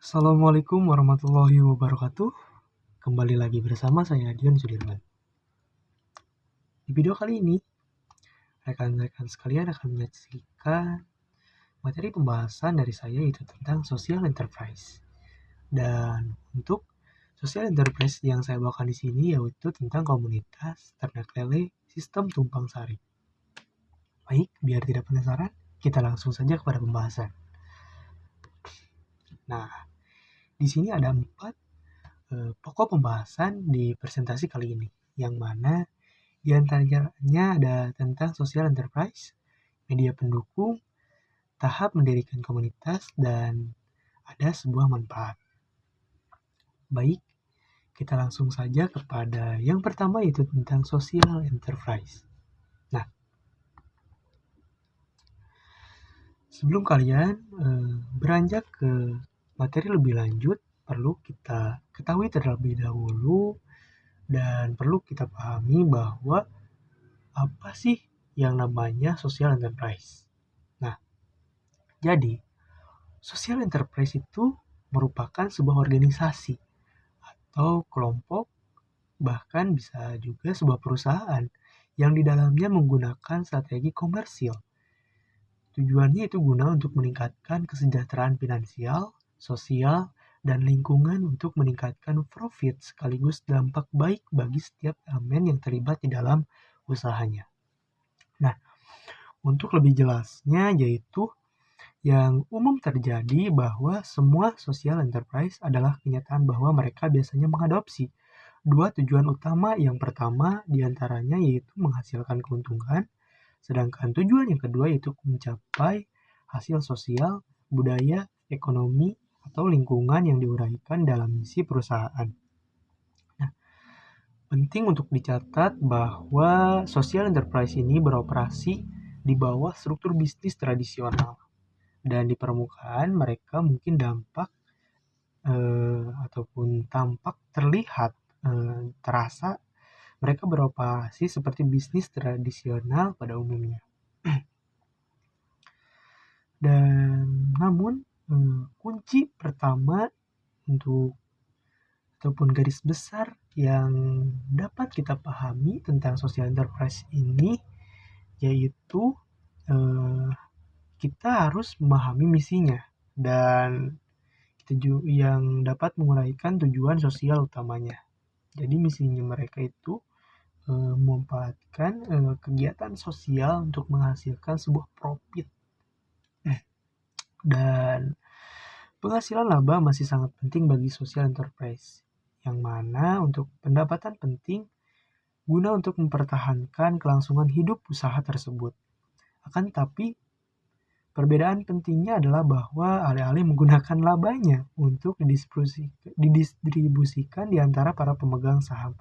Assalamualaikum warahmatullahi wabarakatuh. Kembali lagi bersama saya Dion Sudirman. Di video kali ini, rekan-rekan sekalian akan menyaksikan materi pembahasan dari saya yaitu tentang social enterprise. Dan untuk social enterprise yang saya bawakan di sini yaitu tentang komunitas ternak lele sistem tumpang sari. Baik, biar tidak penasaran, kita langsung saja kepada pembahasan. Nah, di sini ada 4 pokok pembahasan di presentasi kali ini, yang mana di antaranya ada tentang social enterprise, media pendukung, tahap mendirikan komunitas, dan ada sebuah manfaat. Baik, kita langsung saja kepada yang pertama yaitu tentang social enterprise. Nah, sebelum kalian beranjak ke materi lebih lanjut, perlu kita ketahui terlebih dahulu dan perlu kita pahami bahwa apa sih yang namanya social enterprise. Nah, jadi social enterprise itu merupakan sebuah organisasi atau kelompok, bahkan bisa juga sebuah perusahaan yang di dalamnya menggunakan strategi komersil. Tujuannya itu guna untuk meningkatkan kesejahteraan finansial, sosial, dan lingkungan untuk meningkatkan profit sekaligus dampak baik bagi setiap elemen yang terlibat di dalam usahanya. Nah, untuk lebih jelasnya yaitu yang umum terjadi bahwa semua social enterprise adalah kenyataan bahwa mereka biasanya mengadopsi dua tujuan utama. Yang pertama diantaranya yaitu menghasilkan keuntungan, sedangkan tujuan yang kedua yaitu mencapai hasil sosial, budaya, ekonomi, atau lingkungan yang diuraikan dalam misi perusahaan. Nah, penting untuk dicatat bahwa social enterprise ini beroperasi di bawah struktur bisnis tradisional. Dan di permukaan mereka mungkin ataupun tampak terlihat terasa mereka beroperasi seperti bisnis tradisional pada umumnya. Dan namun kunci pertama ataupun garis besar yang dapat kita pahami tentang social enterprise ini yaitu kita harus memahami misinya dan yang dapat menguraikan tujuan sosial utamanya. Jadi misinya mereka itu memanfaatkan kegiatan sosial untuk menghasilkan sebuah profit. Dan penghasilan laba masih sangat penting bagi social enterprise, yang mana untuk pendapatan penting guna untuk mempertahankan kelangsungan hidup usaha tersebut. Akan tetapi perbedaan pentingnya adalah bahwa alih-alih menggunakan labanya untuk didistribusikan di antara para pemegang saham,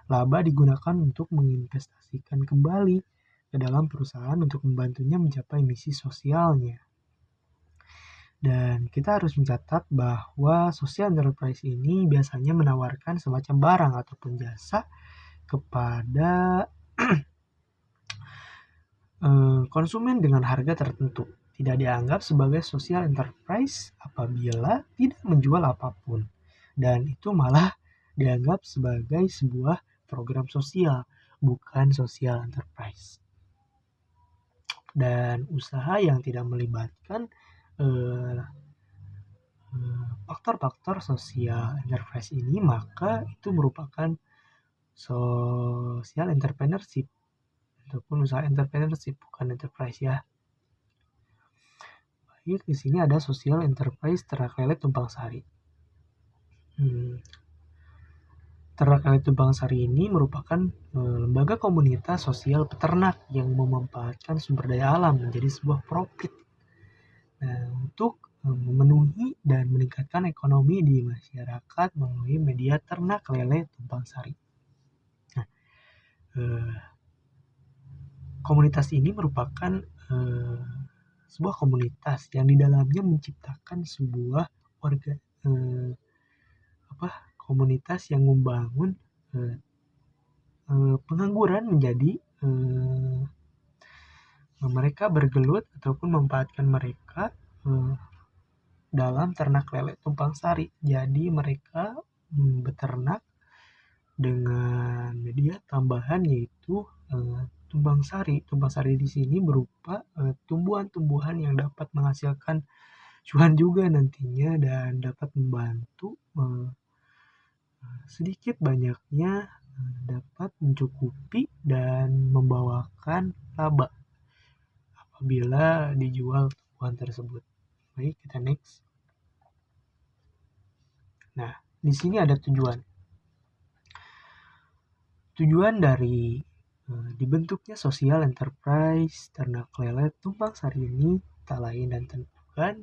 laba digunakan untuk menginvestasikan kembali ke dalam perusahaan untuk membantunya mencapai misi sosialnya. Dan kita harus mencatat bahwa social enterprise ini biasanya menawarkan semacam barang ataupun jasa kepada konsumen dengan harga tertentu. Tidak dianggap sebagai social enterprise apabila tidak menjual apapun. Dan itu malah dianggap sebagai sebuah program sosial, bukan social enterprise. Dan usaha yang tidak melibatkan faktor-faktor social enterprise ini, maka itu merupakan social entrepreneurship ataupun usaha entrepreneurship, bukan enterprise ya. Baik, di sini ada social enterprise Ternak Lele Tumpang Sari. Ternak Lele Tumpang Sari ini merupakan lembaga komunitas sosial peternak yang memanfaatkan sumber daya alam menjadi sebuah profit. Nah, untuk memenuhi dan meningkatkan ekonomi di masyarakat melalui media ternak lele tumpang sari. Nah, komunitas ini merupakan sebuah komunitas yang di dalamnya menciptakan sebuah komunitas yang membangun pengangguran menjadi mereka bergelut ataupun memanfaatkan mereka dalam ternak lele tumpang sari. Jadi mereka beternak dengan media tambahan yaitu tumpang sari. Tumpang sari di sini berupa tumbuhan-tumbuhan yang dapat menghasilkan cuan juga nantinya dan dapat membantu sedikit banyaknya dapat mencukupi dan membawakan laba apabila dijual tumbuhan tersebut. Baik, kita next. Nah, di sini ada tujuan. Tujuan dari dibentuknya social enterprise ternak lele tumpang sari ini tak lain dan tentukan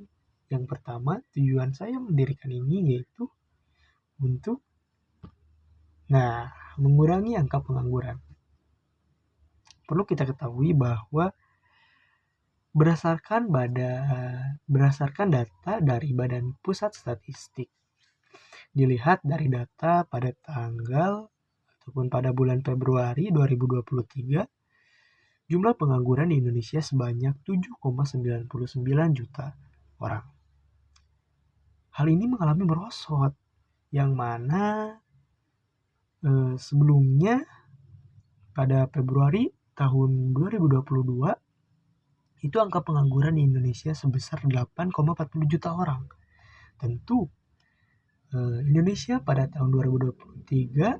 yang pertama, tujuan saya mendirikan ini yaitu untuk mengurangi angka pengangguran. Perlu kita ketahui bahwa berdasarkan data dari Badan Pusat Statistik, dilihat dari data pada tanggal ataupun pada bulan Februari 2023, jumlah pengangguran di Indonesia sebanyak 7,99 juta orang. Hal ini mengalami merosot, yang mana sebelumnya pada Februari tahun 2022 itu angka pengangguran di Indonesia sebesar 8,40 juta orang. Tentu Indonesia pada tahun 2023,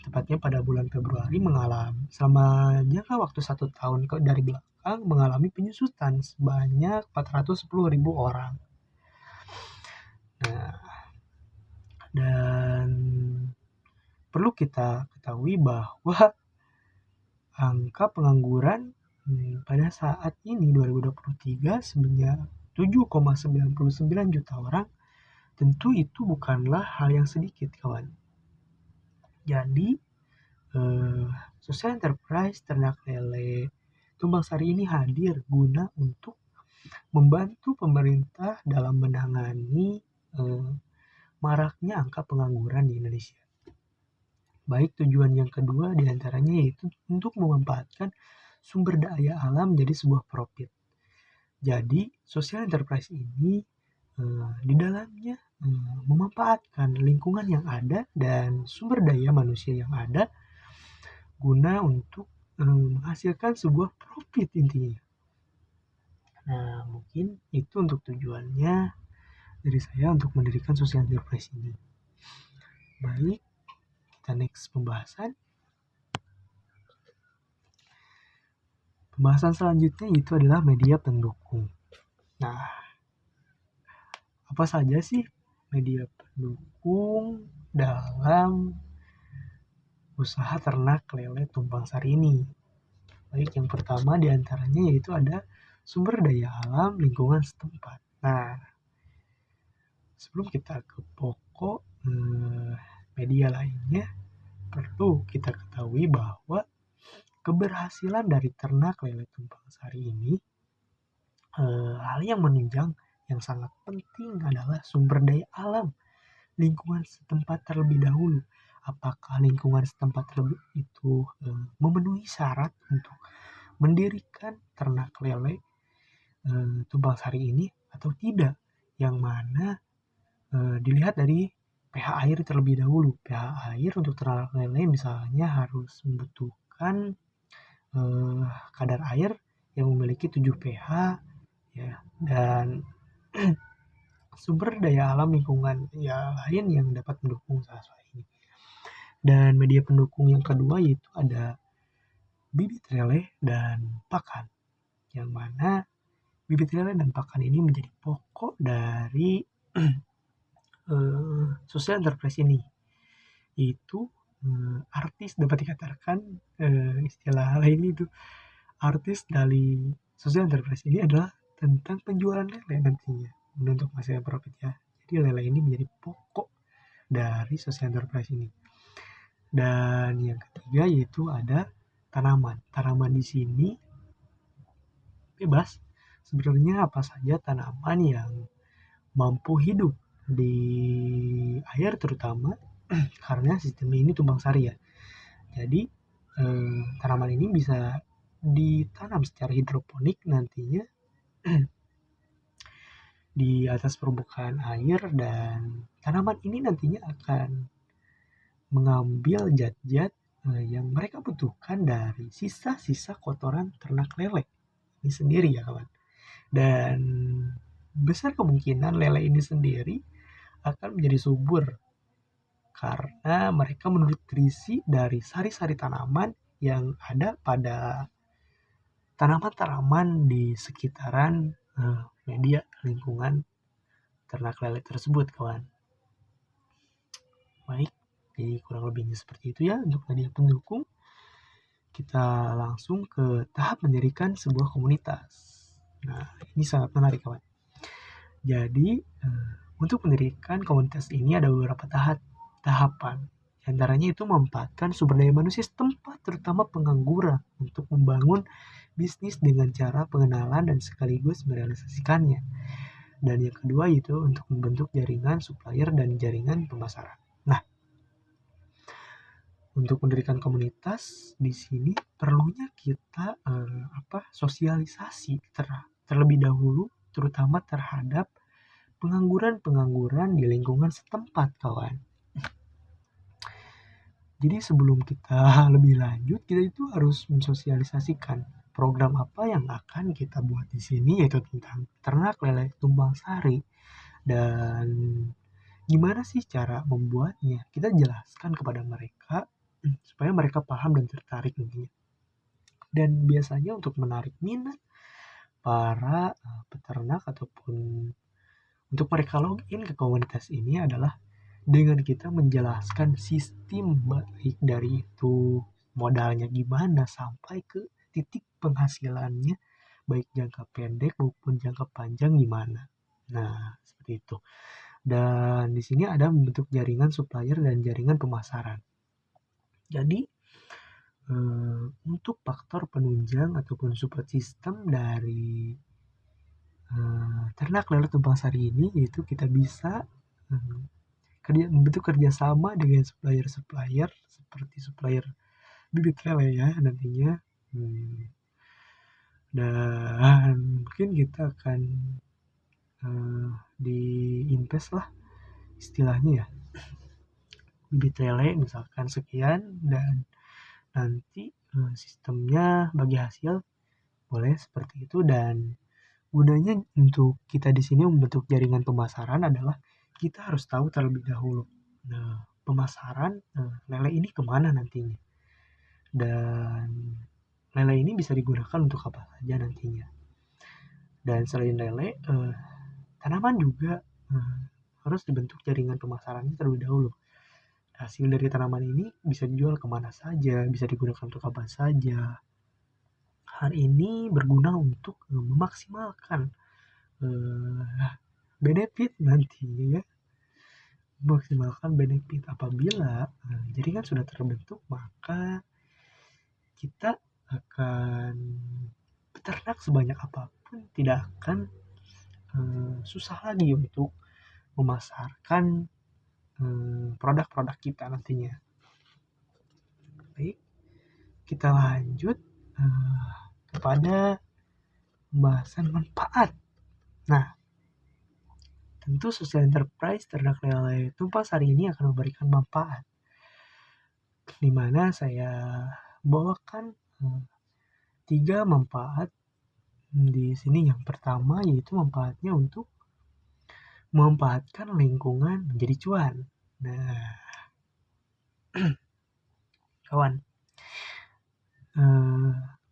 tepatnya pada bulan Februari, mengalami selama jangka waktu 1 tahun dari belakang mengalami penyusutan sebanyak 410.000 orang. Nah, dan perlu kita ketahui bahwa angka pengangguran pada saat ini 2023 sebanyak 7,99 juta orang, tentu itu bukanlah hal yang sedikit, kawan. Jadi social enterprise ternak lele tumpang sari ini hadir guna untuk membantu pemerintah dalam menangani maraknya angka pengangguran di Indonesia. Baik, tujuan yang kedua diantaranya yaitu untuk memanfaatkan sumber daya alam menjadi sebuah profit. Jadi, social enterprise ini di dalamnya memanfaatkan lingkungan yang ada dan sumber daya manusia yang ada guna untuk menghasilkan sebuah profit intinya. Nah, mungkin itu untuk tujuannya dari saya untuk mendirikan social enterprise ini. Baik, kita next pembahasan. Pembahasan selanjutnya itu adalah media pendukung. Nah, apa saja sih media pendukung dalam usaha ternak lele tumpang sari ini? Baik, yang pertama diantaranya yaitu ada sumber daya alam lingkungan setempat. Nah, sebelum kita ke pokok media lainnya, perlu kita ketahui bahwa keberhasilan dari ternak lele tumpang sari ini, hal yang menunjang yang sangat penting adalah sumber daya alam lingkungan setempat terlebih dahulu. Apakah lingkungan setempat itu memenuhi syarat untuk mendirikan ternak lele tumpang sari ini atau tidak? Yang mana dilihat dari pH air terlebih dahulu. pH air untuk ternak lele misalnya harus membutuhkan kadar air yang memiliki 7 pH ya, dan sumber daya alam lingkungan lain yang dapat mendukung usaha ini. Dan media pendukung yang kedua yaitu ada bibit lele dan pakan, yang mana bibit lele dan pakan ini menjadi pokok dari social enterprise ini. Itu artis, dapat dikatakan istilah lain itu artis dari social enterprise ini adalah tentang penjualan lele nantinya untuk menghasilkan profit ya. Jadi lele ini menjadi pokok dari social enterprise ini. Dan yang ketiga yaitu ada tanaman. Tanaman di sini bebas. Sebenarnya apa saja tanaman yang mampu hidup di air terutama karena sistem ini tumpang sari ya. Jadi tanaman ini bisa ditanam secara hidroponik nantinya di atas permukaan air, dan tanaman ini nantinya akan mengambil zat-zat yang mereka butuhkan dari sisa-sisa kotoran ternak lele ini sendiri ya kawan. Dan besar kemungkinan lele ini sendiri akan menjadi subur karena mereka menutrisi dari sari-sari tanaman yang ada pada tanaman-tanaman di sekitaran media lingkungan ternak lele tersebut kawan. Baik, jadi kurang lebihnya seperti itu ya untuk media pendukung. Kita langsung ke tahap mendirikan sebuah komunitas. Nah, ini sangat menarik kawan. Jadi, untuk mendirikan komunitas ini ada beberapa tahapan. Di antaranya itu memanfaatkan sumber daya manusia setempat, terutama pengangguran, untuk membangun bisnis dengan cara pengenalan dan sekaligus merealisasikannya. Dan yang kedua itu untuk membentuk jaringan supplier dan jaringan pemasaran. Nah, untuk mendirikan komunitas di sini perlunya kita sosialisasi terlebih dahulu, terutama terhadap pengangguran di lingkungan setempat kawan. Jadi sebelum kita lebih lanjut, kita itu harus mensosialisasikan program apa yang akan kita buat di sini, yaitu tentang ternak lele tumpang sari. Dan gimana sih cara membuatnya? Kita jelaskan kepada mereka supaya mereka paham dan tertarik nantinya. Dan biasanya untuk menarik minat para peternak ataupun untuk mereka login ke komunitas ini adalah dengan kita menjelaskan sistem baik dari itu modalnya gimana sampai ke titik penghasilannya baik jangka pendek maupun jangka panjang gimana. Nah, seperti itu. Dan di sini ada membentuk jaringan supplier dan jaringan pemasaran. Jadi untuk faktor penunjang ataupun support system dari ternak lele tumpang sari ini, yaitu kita bisa membentuk kerjasama dengan supplier seperti supplier bibit lele ya nantinya. Dan mungkin kita akan di invest lah istilahnya ya, bibit lele misalkan sekian, dan nanti sistemnya bagi hasil boleh seperti itu. Dan gunanya untuk kita di sini membentuk jaringan pemasaran adalah kita harus tahu terlebih dahulu pemasaran lele ini kemana nantinya, dan lele ini bisa digunakan untuk apa saja nantinya. Dan selain lele, tanaman juga harus dibentuk jaringan pemasarannya terlebih dahulu. Hasil dari tanaman ini bisa dijual kemana saja, bisa digunakan untuk apa saja. Hal ini berguna untuk memaksimalkan benefit nantinya ya. Memaksimalkan benefit apabila jaringan sudah terbentuk, maka kita akan peternak sebanyak apapun tidak akan susah lagi untuk memasarkan produk-produk kita nantinya. Baik, kita lanjut kepada pembahasan manfaat. Nah, tentu social enterprise ternak lele tumpang sari ini akan memberikan manfaat, di mana saya membawakan 3 manfaat di sini. Yang pertama yaitu manfaatnya untuk memanfaatkan lingkungan menjadi cuan. Nah, kawan,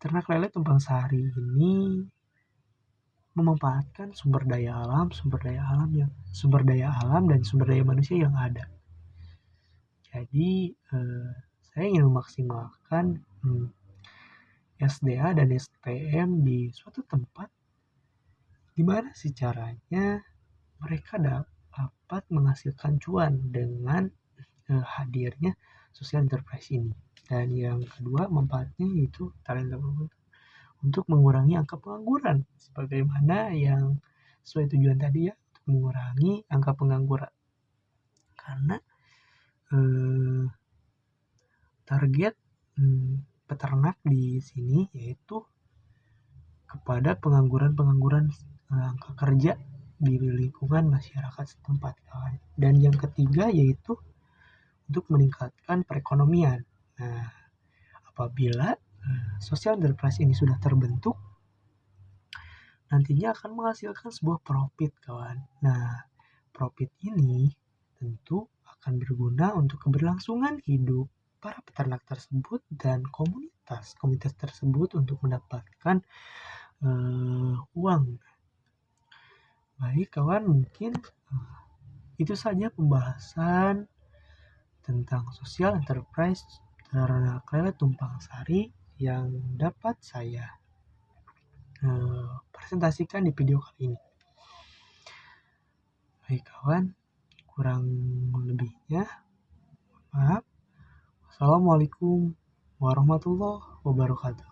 ternak lele tumpang sari ini memanfaatkan sumber daya alam dan sumber daya manusia yang ada. Jadi saya ingin memaksimalkan SDA dan STM di suatu tempat, gimana sih caranya mereka dapat menghasilkan cuan dengan hadirnya social enterprise ini. Dan yang kedua manfaatnya yaitu talent development untuk mengurangi angka pengangguran, sebagaimana yang sesuai tujuan tadi ya, untuk mengurangi angka pengangguran. Karena target peternak di sini yaitu kepada pengangguran angka kerja di lingkungan masyarakat setempat, kawan. Dan yang ketiga yaitu untuk meningkatkan perekonomian. Nah, apabila social enterprise ini sudah terbentuk, nantinya akan menghasilkan sebuah profit, kawan. Nah, profit ini tentu akan berguna untuk keberlangsungan hidup para peternak tersebut dan komunitas tersebut untuk mendapatkan uang. Baik, kawan, mungkin itu saja pembahasan tentang social enterprise ternak lele tumpang sari yang dapat saya presentasikan di video kali ini. Baik, kawan, kurang lebihnya maaf. Assalamualaikum warahmatullahi wabarakatuh.